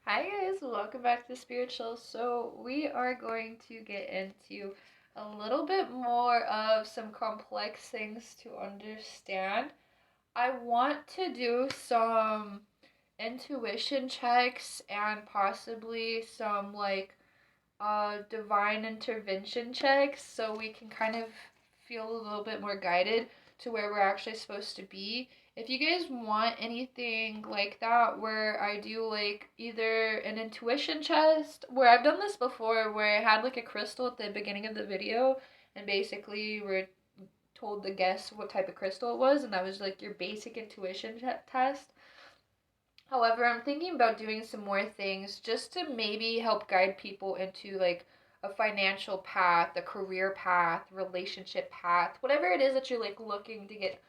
Hi guys, welcome back to Spiritual. So we are going to get into a little bit more of some complex things to understand. I want to do some intuition checks and possibly some divine intervention checks so we can kind of feel a little bit more guided to where we're actually supposed to be. If you guys want anything like that, where I do like either an intuition chest, where I've done this before, where I had like a crystal at the beginning of the video, and basically we're told to guess what type of crystal it was, and that was like your basic intuition test. However, I'm thinking about doing some more things just to maybe help guide people into like a financial path, a career path, relationship path, whatever it is that you're like looking to get,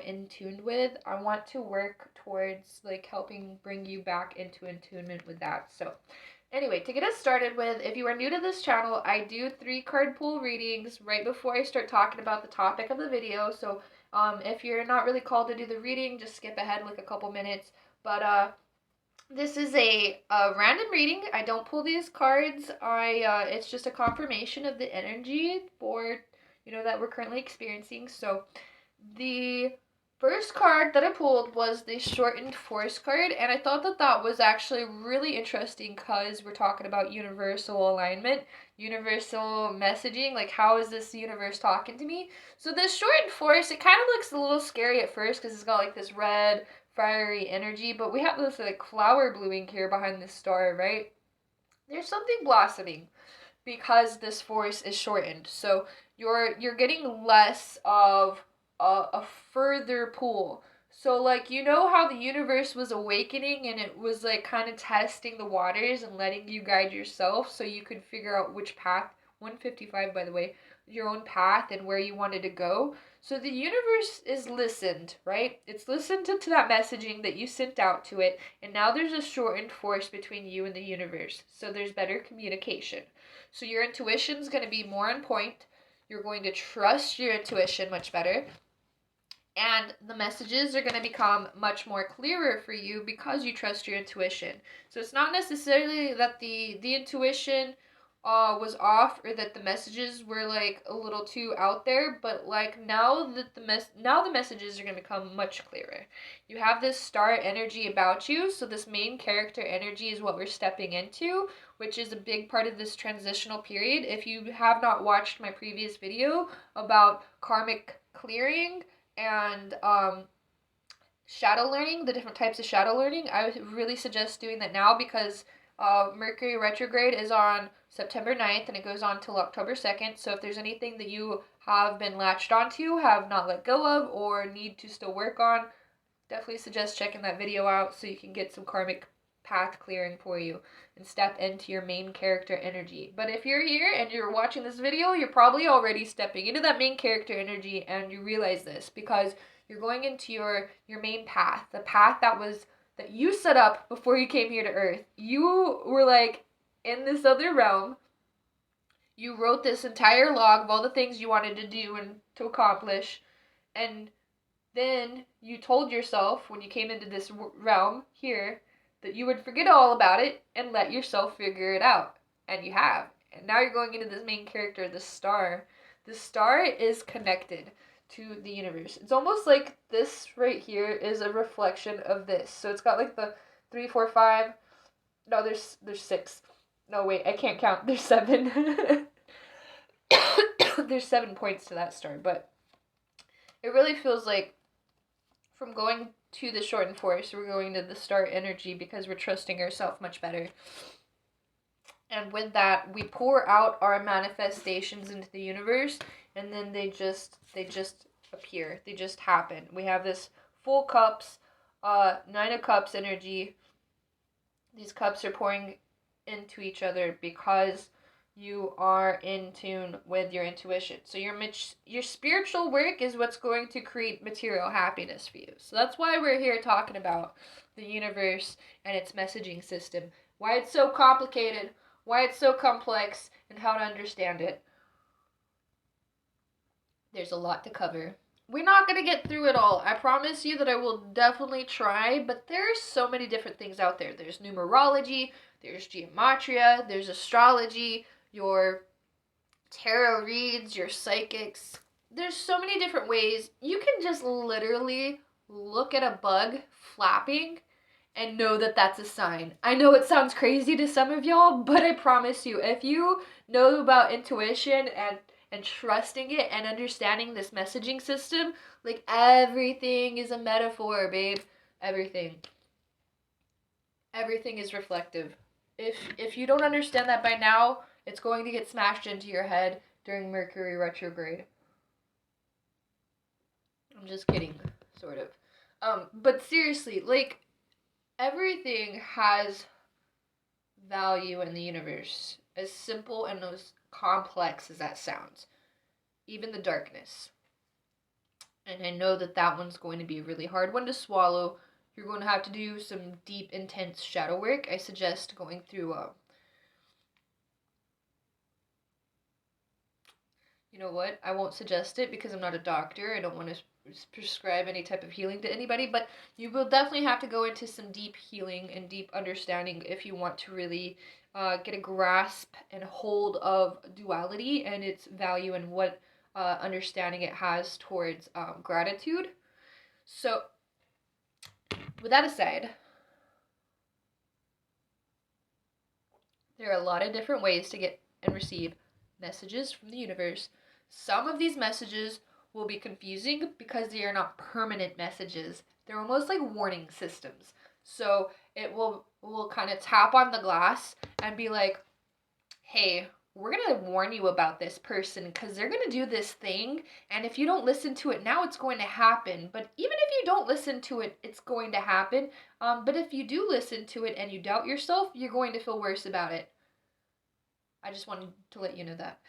in tune with. I want to work towards like helping bring you back into attunement with that. So, anyway, to get us started with, if you are new to this channel, I do 3 card pull readings right before I start talking about the topic of the video. So, if you're not really called to do the reading, just skip ahead like a couple minutes. But this is a random reading. I don't pull these cards. It's just a confirmation of the energy for that we're currently experiencing. So the first card that I pulled was the shortened force card, and I thought that that was actually really interesting because we're talking about universal alignment, universal messaging. Like, how is this universe talking to me? So this shortened force, it kind of looks a little scary at first because it's got like this red fiery energy, but we have this like flower blooming here behind this star, right? There's something blossoming because this force is shortened. So you're getting less of a further pull. So like how the universe was awakening and it was like kind of testing the waters and letting you guide yourself so you could figure out which path 155 by the way, your own path and where you wanted to go. So the universe is listened, right? It's listened to that messaging that you sent out to it, and now there's a shortened force between you and the universe. So there's better communication. So your intuition's going to be more on point. You're going to trust your intuition much better. And the messages are going to become much more clearer for you because you trust your intuition. So it's not necessarily that the intuition was off or that the messages were like a little too out there, but like now that now the messages are going to become much clearer. You have this star energy about you, so this main character energy is what we're stepping into, which is a big part of this transitional period. If you have not watched my previous video about karmic clearing and shadow learning, the different types of shadow learning, I would really suggest doing that now because Mercury retrograde is on September 9th and it goes on till October 2nd. So if there's anything that you have been latched onto, have not let go of, or need to still work on, definitely suggest checking that video out so you can get some karmic path clearing for you and step into your main character energy. But if you're here and you're watching this video, you're probably already stepping into that main character energy and you realize this because you're going into your main path, the path that you set up before you came here to Earth. You were like in this other realm. You wrote this entire log of all the things you wanted to do and to accomplish, and then you told yourself when you came into this realm here that you would forget all about it and let yourself figure it out. And you have. And now you're going into this main character, the star. The star is connected to the universe. It's almost like this right here is a reflection of this. So it's got like the 3, 4, 5. No, there's 6. No, wait, I can't count. There's 7. There's 7 points to that star, but it really feels like from going to the shortened force, we're going to the star energy because we're trusting ourselves much better. And with that, we pour out our manifestations into the universe, and then they just appear. They just happen. We have this full cups, 9 of cups energy. These cups are pouring into each other because you are in tune with your intuition. So your spiritual work is what's going to create material happiness for you. So that's why we're here talking about the universe and its messaging system, why it's so complicated, why it's so complex, and how to understand it. There's a lot to cover. we're not going to get through it all. I promise you that I will definitely try, but there's so many different things out there. There's numerology, there's gematria, there's astrology, your tarot reads, your psychics. There's so many different ways. You can just literally look at a bug flapping and know that that's a sign. I know it sounds crazy to some of y'all, but I promise you, if you know about intuition and trusting it and understanding this messaging system, like everything is a metaphor, babe. Everything. Everything is reflective. If you don't understand that by now, it's going to get smashed into your head during Mercury retrograde. I'm just kidding, sort of. But seriously, like, everything has value in the universe, as simple and as complex as that sounds. Even the darkness. And I know that that one's going to be a really hard one to swallow. You're going to have to do some deep, intense shadow work. I suggest going through you know what? I won't suggest it because I'm not a doctor. I don't want to prescribe any type of healing to anybody, but you will definitely have to go into some deep healing and deep understanding if you want to really get a grasp and hold of duality and its value and what understanding it has towards gratitude. So, with that aside, there are a lot of different ways to get and receive messages from the universe. Some of these messages will be confusing because they are not permanent messages. They're almost like warning systems. So it will kind of tap on the glass and be like, hey, we're going to warn you about this person because they're going to do this thing. And if you don't listen to it now, it's going to happen. But even if you don't listen to it, it's going to happen. But if you do listen to it and you doubt yourself, you're going to feel worse about it. I just wanted to let you know that.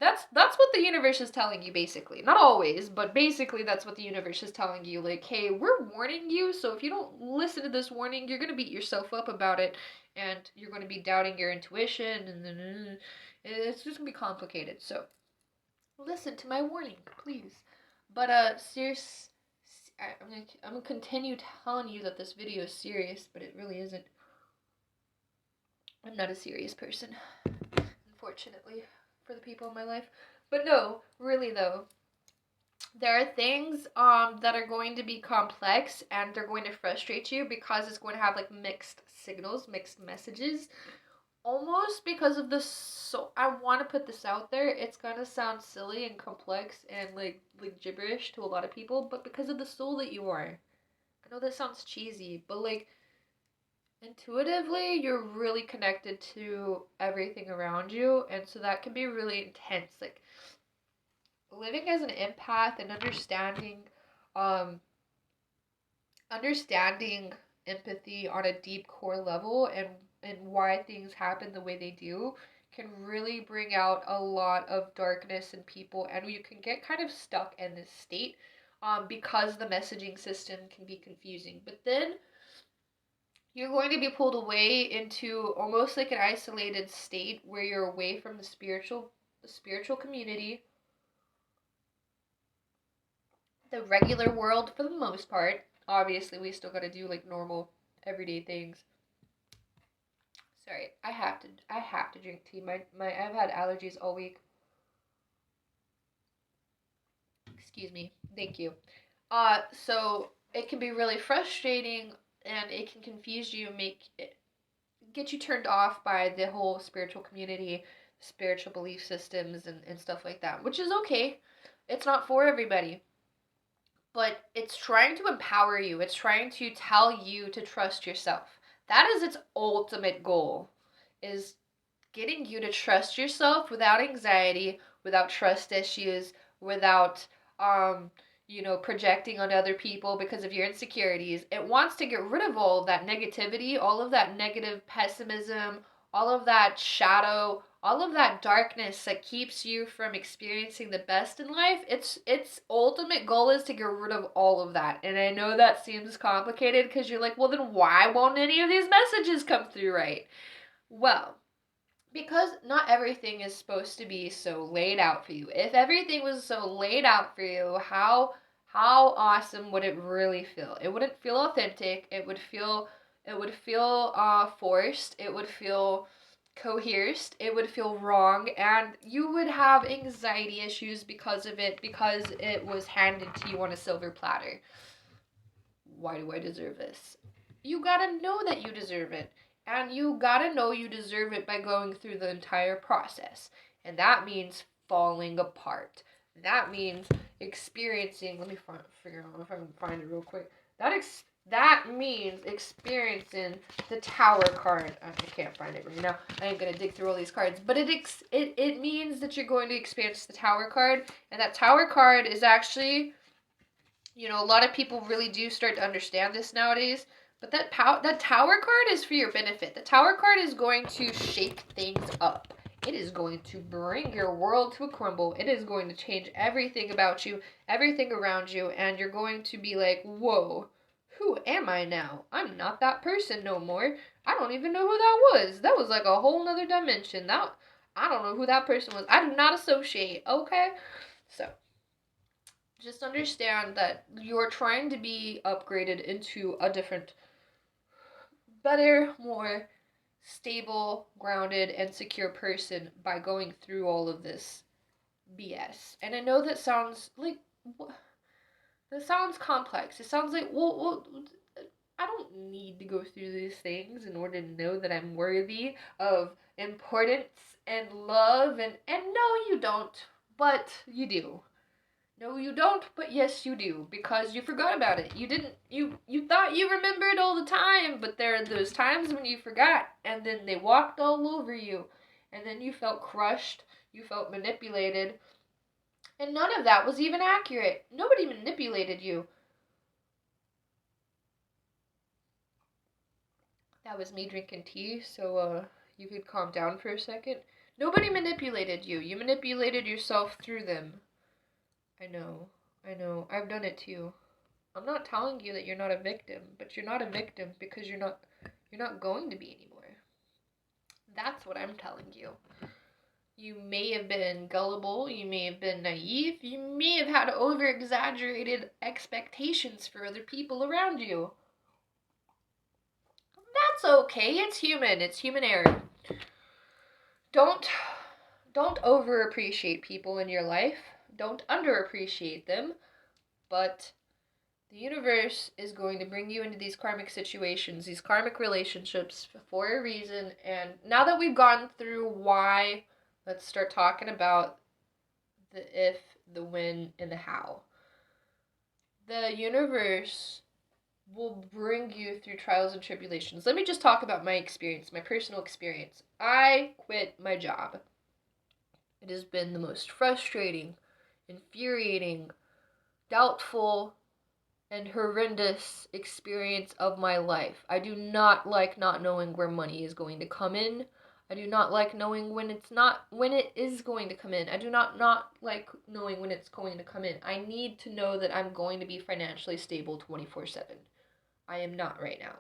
That's what the universe is telling you, basically. Not always, but basically that's what the universe is telling you. Like, hey, we're warning you, so if you don't listen to this warning, you're gonna beat yourself up about it, and you're gonna be doubting your intuition, and then it's just gonna be complicated. So listen to my warning, please. But I'm gonna continue telling you that this video is serious, but it really isn't. I'm not a serious person, unfortunately, for the people in my life. But no, really though, there are things that are going to be complex and they're going to frustrate you because it's going to have like mixed signals, mixed messages. Almost because of this, so I want to put this out there. It's gonna sound silly and complex and like gibberish to a lot of people, but because of the soul that you are. I know that sounds cheesy, but like intuitively you're really connected to everything around you, and so that can be really intense. Like living as an empath and um understanding empathy on a deep core level and why things happen the way they do can really bring out a lot of darkness in people, and you can get kind of stuck in this state because the messaging system can be confusing. But then you're going to be pulled away into almost like an isolated state where you're away from the spiritual community, the regular world for the most part. Obviously, we still got to do like normal everyday things. Sorry, I have to drink tea. I've had allergies all week. Excuse me. Thank you. So it can be really frustrating and it can confuse you, get you turned off by the whole spiritual community, spiritual belief systems, and stuff like that, which is okay. It's not for everybody. But it's trying to empower you. It's trying to tell you to trust yourself. That is its ultimate goal, is getting you to trust yourself without anxiety, without trust issues, without projecting on other people because of your insecurities. It wants to get rid of all of that negativity, all of that negative pessimism, all of that shadow, all of that darkness that keeps you from experiencing the best in life. Its ultimate goal is to get rid of all of that. And I know that seems complicated because you're like, well, then why won't any of these messages come through right? Well, because not everything is supposed to be so laid out for you. If everything was so laid out for you, how awesome would it really feel? It wouldn't feel authentic. It would feel forced. It would feel coerced. It would feel wrong, and you would have anxiety issues because of it, because it was handed to you on a silver platter. Why do I deserve this? You gotta know that you deserve it. And you gotta know you deserve it by going through the entire process. And that means falling apart. That means experiencing. Let me figure out if I can find it real quick. That means experiencing the tower card. I can't find it right now. I ain't gonna dig through all these cards, but it means that you're going to experience the tower card, and that tower card is actually, a lot of people really do start to understand this nowadays. But that tower card is for your benefit. The tower card is going to shake things up. It is going to bring your world to a crumble. It is going to change everything about you, everything around you, and you're going to be like, whoa, who am I now? I'm not that person no more. I don't even know who that was. That was like a whole nother dimension. I don't know who that person was. I do not associate, okay? So, just understand that you're trying to be upgraded into a different, better, more stable, grounded, and secure person by going through all of this BS. And I know that sounds like, that sounds complex. It sounds like, well, I don't need to go through these things in order to know that I'm worthy of importance and love. And no, you don't, but you do. No, you don't, but yes, you do, because you forgot about it. You thought you remembered all the time, but there are those times when you forgot, and then they walked all over you, and then you felt crushed, you felt manipulated, and none of that was even accurate. Nobody manipulated you. That was me drinking tea, so, you could calm down for a second. Nobody manipulated you. You manipulated yourself through them. I know. I've done it too. I'm not telling you that you're not a victim, but you're not a victim because you're not going to be anymore. That's what I'm telling you. You may have been gullible, you may have been naive, you may have had over exaggerated expectations for other people around you. That's okay. It's human. It's human error. Don't don't over appreciate people in your life. Don't underappreciate them, but the universe is going to bring you into these karmic situations, these karmic relationships for a reason. And now that we've gone through why, let's start talking about the if, the when, and the how. The universe will bring you through trials and tribulations. Let me just talk about my experience, my personal experience. I quit my job. It has been the most frustrating, infuriating, doubtful, and horrendous experience of my life. I do not like not knowing where money is going to come in. I do not like knowing when it is going to come in. I do not like knowing when it's going to come in. I need to know that I'm going to be financially stable 24/7. I am not right now.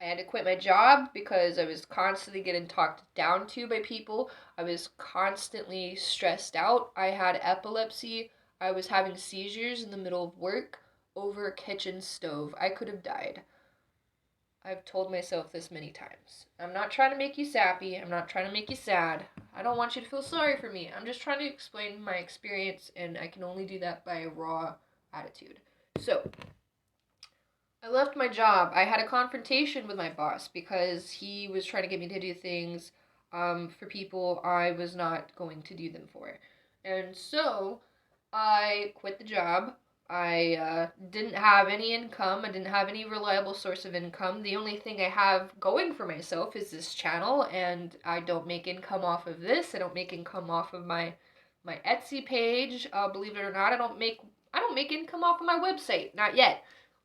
I had to quit my job because I was constantly getting talked down to by people. I was constantly stressed out. I had epilepsy. I was having seizures in the middle of work over a kitchen stove. I could have died. I've told myself this many times. I'm not trying to make you sappy. I'm not trying to make you sad. I don't want you to feel sorry for me. I'm just trying to explain my experience, and I can only do that by a raw attitude. So, I left my job. I had a confrontation with my boss because he was trying to get me to do things for people I was not going to do them for. And so I quit the job. I didn't have any income. I didn't have any reliable source of income. The only thing I have going for myself is this channel, and I don't make income off of this. I don't make income off of my Etsy page. Believe it or not, I don't make income off of my website. Not yet.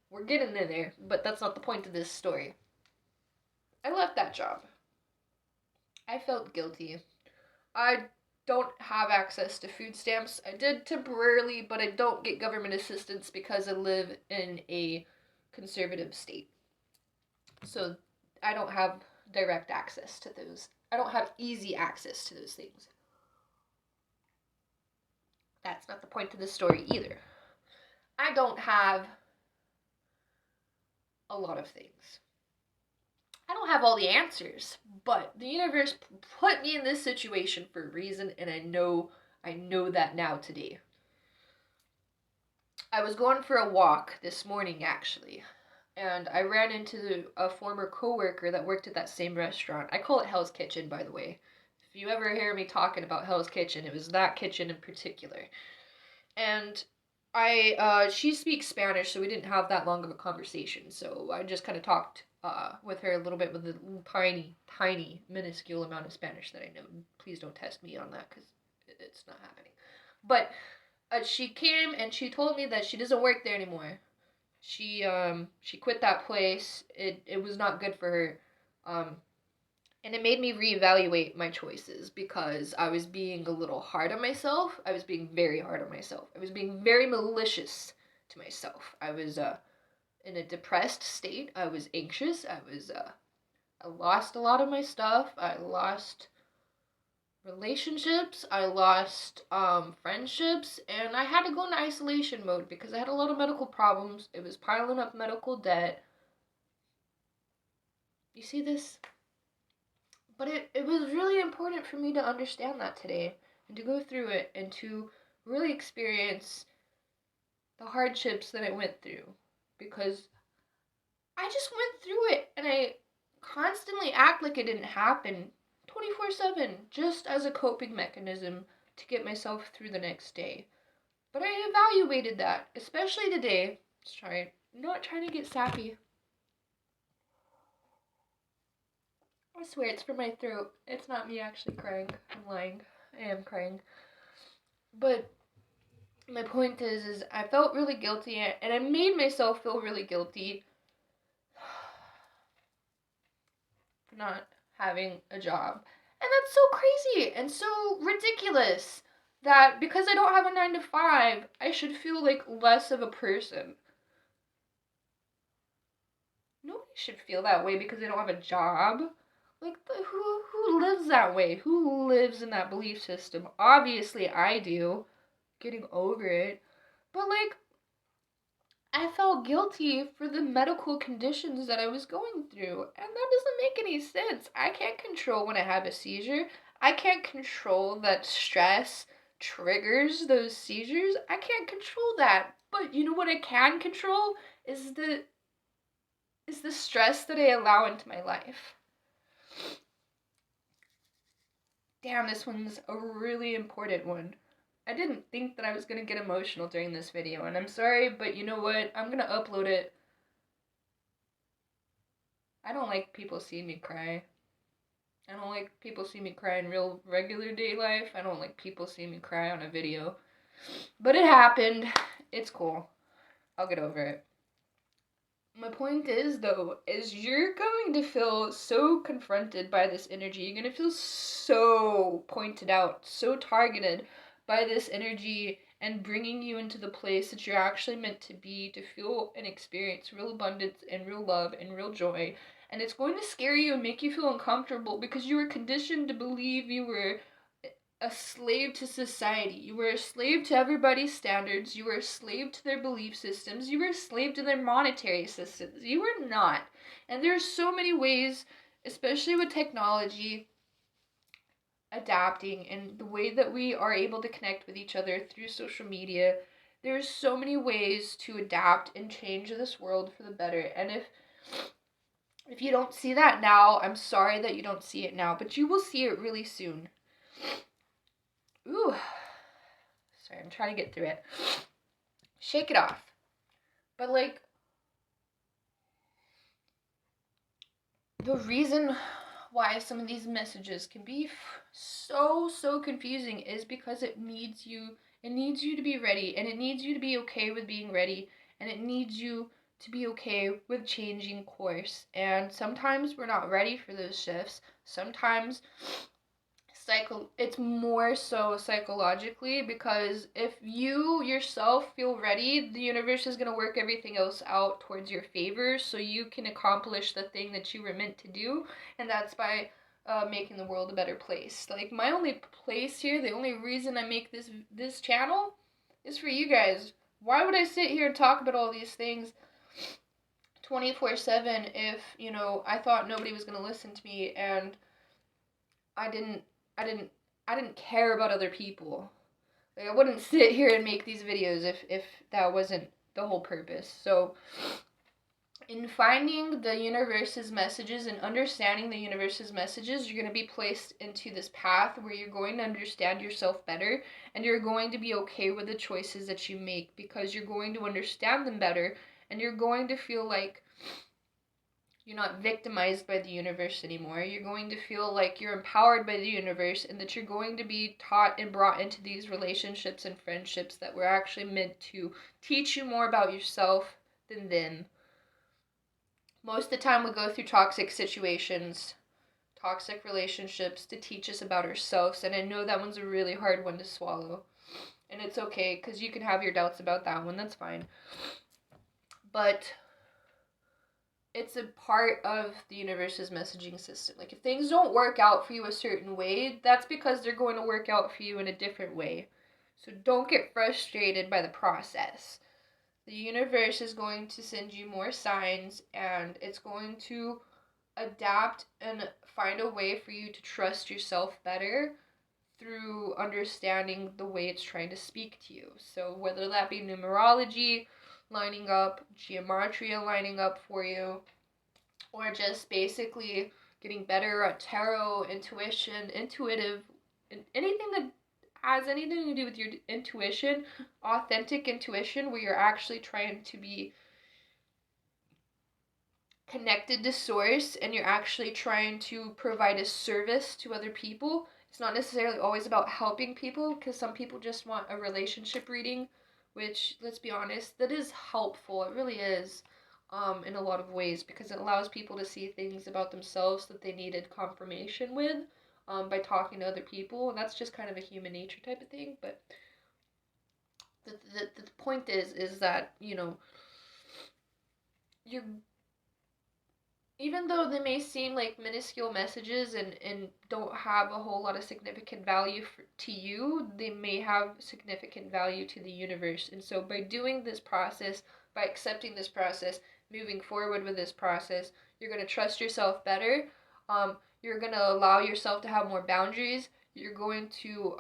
We're getting there, but that's not the point of this story. I left that job. I felt guilty. I don't have access to food stamps. I did temporarily, but I don't get government assistance because I live in a conservative state. So I don't have direct access to those I don't have easy access to those things. That's not the point of this story either. I don't have a lot of things. I don't have all the answers, but the universe put me in this situation for a reason, and I know that now today. I was going for a walk this morning, actually, and I ran into a former coworker that worked at that same restaurant. I call it Hell's Kitchen, by the way. If you ever hear me talking about Hell's Kitchen, it was that kitchen in particular. And she speaks Spanish, so we didn't have that long of a conversation. So I just kind of talked with her a little bit with a little tiny, minuscule amount of Spanish that I know. Please don't test me on that because it's not happening. But she came and she told me that she doesn't work there anymore. She quit that place. It was not good for her. And it made me reevaluate my choices because I was being a little hard on myself. I was being very hard on myself. I was being very malicious to myself. I was in a depressed state. I was anxious. I lost a lot of my stuff. I lost relationships. I lost friendships, and I had to go into isolation mode because I had a lot of medical problems. It was piling up medical debt. You see this? But it was really important for me to understand that today and to go through it and to really experience the hardships that I went through because I just went through it and I constantly act like it didn't happen 24/7 just as a coping mechanism to get myself through the next day. But I evaluated that, especially today. Sorry, I'm not trying to get sappy. I swear it's from my throat. It's not me actually crying. I'm lying. I am crying. But my point is I felt really guilty and I made myself feel really guilty for not having a job. And that's so crazy and so ridiculous that because I don't have a 9 to 5, I should feel like less of a person. Nobody should feel that way because they don't have a job. Like, who lives that way? Who lives in that belief system? Obviously, I do. Getting over it. But, like, I felt guilty for the medical conditions that I was going through. And that doesn't make any sense. I can't control when I have a seizure. I can't control that stress triggers those seizures. I can't control that. But you know what I can control is the stress that I allow into my life. Damn, this one's a really important one. I didn't think that I was going to get emotional during this video, and I'm sorry, but you know what? I'm going to upload it. I don't like people seeing me cry. I don't like people seeing me cry in real regular day life. I don't like people seeing me cry on a video. But it happened. It's cool. I'll get over it. My point is, though, is you're going to feel so confronted by this energy. You're going to feel so pointed out, so targeted by this energy and bringing you into the place that you're actually meant to be to feel and experience real abundance and real love and real joy. And it's going to scare you and make you feel uncomfortable because you were conditioned to believe you were a slave to society. You were a slave to everybody's standards. You were a slave to their belief systems. You were a slave to their monetary systems. You were not. And there's so many ways, especially with technology, adapting and the way that we are able to connect with each other through social media. There's so many ways to adapt and change this world for the better. And if you don't see that now, I'm sorry that you don't see it now, but you will see it really soon. Ooh. Sorry, I'm trying to get through it. Shake it off. But, like, the reason why some of these messages can be so confusing is because it needs you to be ready, and it needs you to be okay with being ready, and it needs you to be okay with changing course. And sometimes we're not ready for those shifts. Sometimes it's more so psychologically, because if you yourself feel ready, the universe is going to work everything else out towards your favor so you can accomplish the thing that you were meant to do. And that's by making the world a better place. Like, my only place here, the only reason I make this channel is for you guys. Why would I sit here and talk about all these things 24/7 if, I thought nobody was going to listen to me, and I didn't I didn't I didn't care about other people. Like, I wouldn't sit here and make these videos if that wasn't the whole purpose. So, in finding the universe's messages and understanding the universe's messages, you're going to be placed into this path where you're going to understand yourself better, and you're going to be okay with the choices that you make because you're going to understand them better, and you're going to feel like you're not victimized by the universe anymore. You're going to feel like you're empowered by the universe, and that you're going to be taught and brought into these relationships and friendships that were actually meant to teach you more about yourself than them. Most of the time we go through toxic situations, toxic relationships to teach us about ourselves, and I know that one's a really hard one to swallow. And it's okay, because you can have your doubts about that one, that's fine. But it's a part of the universe's messaging system. Like, if things don't work out for you a certain way, that's because they're going to work out for you in a different way. So don't get frustrated by the process. The universe is going to send you more signs, and it's going to adapt and find a way for you to trust yourself better through understanding the way it's trying to speak to you. So whether that be numerology lining up, gematria lining up for you, or just basically getting better at tarot, intuition, intuitive, anything that has anything to do with your intuition, authentic intuition, where you're actually trying to be connected to source and you're actually trying to provide a service to other people. It's not necessarily always about helping people, because some people just want a relationship reading, which, let's be honest, that is helpful. It really is, in a lot of ways, because it allows people to see things about themselves that they needed confirmation with, by talking to other people, and that's just kind of a human nature type of thing. But the point is that, you're, even though they may seem like minuscule messages and don't have a whole lot of significant value to you, they may have significant value to the universe. And so by doing this process, by accepting this process, moving forward with this process, you're going to trust yourself better. You're going to allow yourself to have more boundaries. You're going to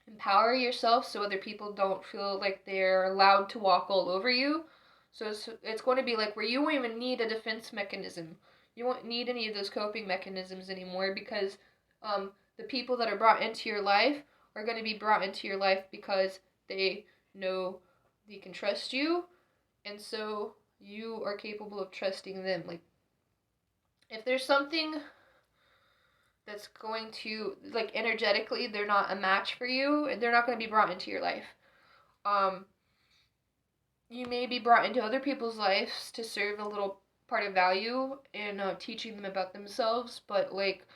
empower yourself so other people don't feel like they're allowed to walk all over you. So it's going to be like where you won't even need a defense mechanism. You won't need any of those coping mechanisms anymore, because the people that are brought into your life are going to be brought into your life because they know they can trust you, and so you are capable of trusting them. Like, if there's something that's going to, like, energetically, they're not a match for you, they're not going to be brought into your life. You may be brought into other people's lives to serve a little part of value in teaching them about themselves, but, like,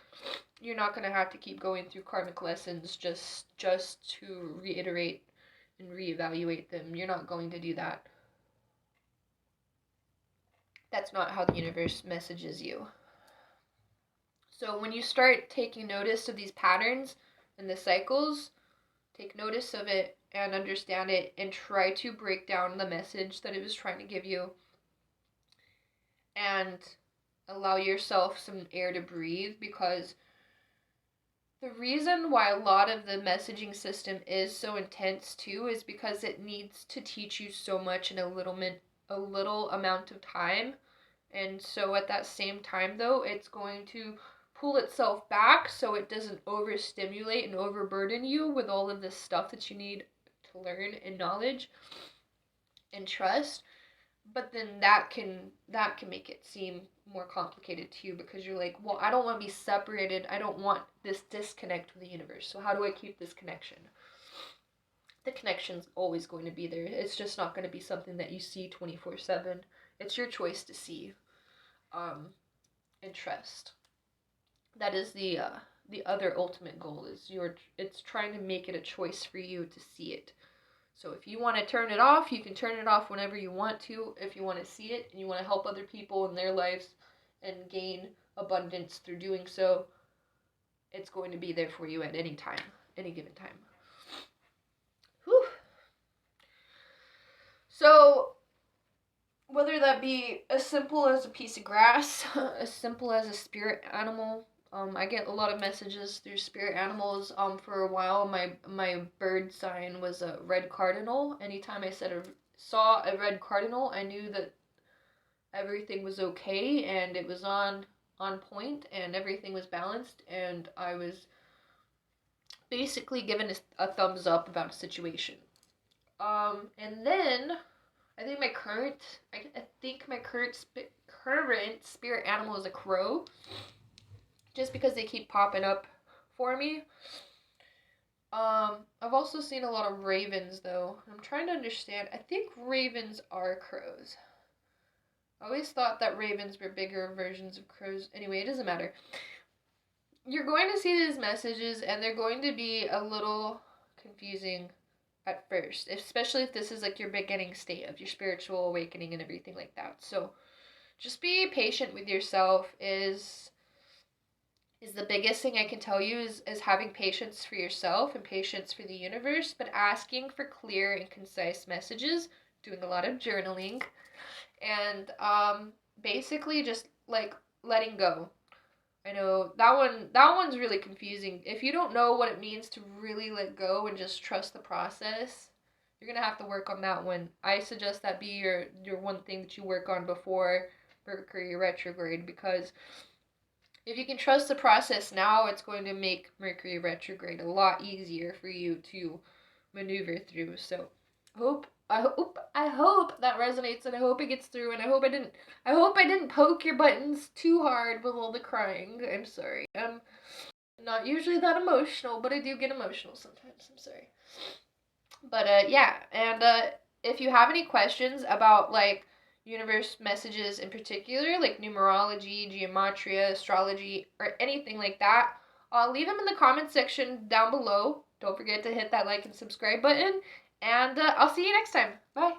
you're not going to have to keep going through karmic lessons just to reiterate and reevaluate them. You're not going to do that. That's not how the universe messages you. So when you start taking notice of these patterns and the cycles, take notice of it and understand it, and try to break down the message that it was trying to give you, and allow yourself some air to breathe, because the reason why a lot of the messaging system is so intense too is because it needs to teach you so much in a little amount of time. And so at that same time, though, it's going to pull itself back so it doesn't overstimulate and overburden you with all of this stuff that you need to learn and knowledge and trust. But then that can make it seem more complicated to you, because you're like, well, I don't want to be separated. I don't want this disconnect with the universe. So how do I keep this connection? The connection's always going to be there. It's just not going to be something that you see 24/7. It's your choice to see, and trust. That is the other ultimate goal, is it's trying to make it a choice for you to see it. So if you want to turn it off, you can turn it off whenever you want to. If you want to see it and you want to help other people in their lives and gain abundance through doing so. It's going to be there for you at any time, any given time. Whew. So, whether that be as simple as a piece of grass, as simple as a spirit animal. I get a lot of messages through spirit animals. For a while, my bird sign was a red cardinal. Anytime I saw a red cardinal, I knew that everything was okay and it was on point and everything was balanced, and I was basically given a thumbs up about a situation. And then I think my current spirit animal is a crow, just because they keep popping up for me. I've also seen a lot of ravens though. I'm trying to understand. I think ravens are crows. I always thought that ravens were bigger versions of crows. Anyway, it doesn't matter. You're going to see these messages and they're going to be a little confusing at first, especially if this is like your beginning state of your spiritual awakening and everything like that. So just be patient with yourself is the biggest thing I can tell you, is having patience for yourself and patience for the universe, but asking for clear and concise messages, doing a lot of journaling, and basically just like letting go. I know that one's really confusing. If you don't know what it means to really let go and just trust the process, you're gonna have to work on that one. I suggest that be your one thing that you work on before Mercury retrograde, because if you can trust the process now, it's going to make Mercury retrograde a lot easier for you to maneuver through. So I hope that resonates, and I hope it gets through, and I hope I didn't poke your buttons too hard with all the crying. I'm sorry. I'm not usually that emotional, but I do get emotional sometimes. I'm sorry. But yeah, and if you have any questions about like universe messages in particular, like numerology, gematria, astrology, or anything like that, leave them in the comment section down below. Don't forget to hit that like and subscribe button, and I'll see you next time. Bye.